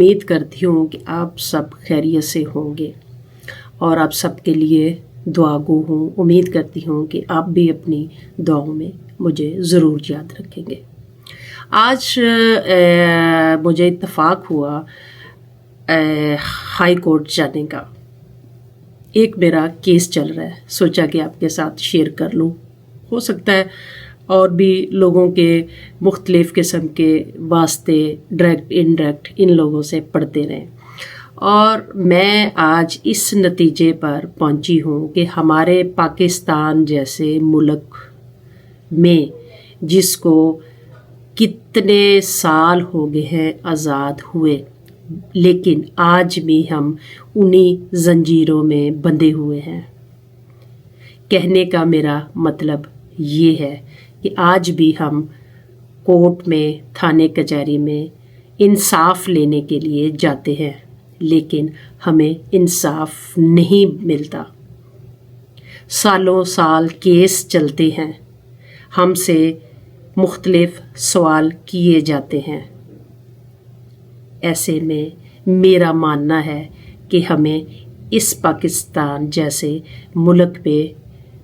امید کرتی ہوں کہ آپ سب خیریت سے ہوں گے اور آپ سب کے لیے دعا گو ہوں. امید کرتی ہوں کہ آپ بھی اپنی دعاؤں میں مجھے ضرور یاد رکھیں گے. آج مجھے اتفاق ہوا ہائی کورٹ جانے کا. ایک میرا کیس چل رہا ہے، سوچا کہ آپ کے ساتھ شیئر کر لوں. ہو سکتا ہے اور بھی لوگوں کے مختلف قسم کے واسطے ڈائریکٹ انڈائریکٹ ان لوگوں سے پڑھتے رہیں، اور میں آج اس نتیجے پر پہنچی ہوں کہ ہمارے پاکستان جیسے ملک میں جس کو کتنے سال ہو گئے ہیں آزاد ہوئے، لیکن آج بھی ہم انہی زنجیروں میں بندھے ہوئے ہیں. کہنے کا میرا مطلب یہ ہے کہ آج بھی ہم کورٹ میں، تھانے کچہری میں انصاف لینے کے لیے جاتے ہیں، لیکن ہمیں انصاف نہیں ملتا. سالوں سال کیس چلتے ہیں، ہم سے مختلف سوال کیے جاتے ہیں. ایسے میں میرا ماننا ہے کہ ہمیں اس پاکستان جیسے ملک پہ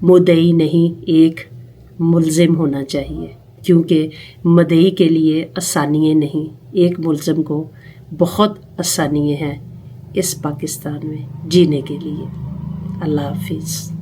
مدعی نہیں، ایک ملزم ہونا چاہیے، کیونکہ مدعی کے لیے آسانیاں نہیں، ایک ملزم کو بہت آسانیاں ہیں اس پاکستان میں جینے کے لیے. اللہ حافظ.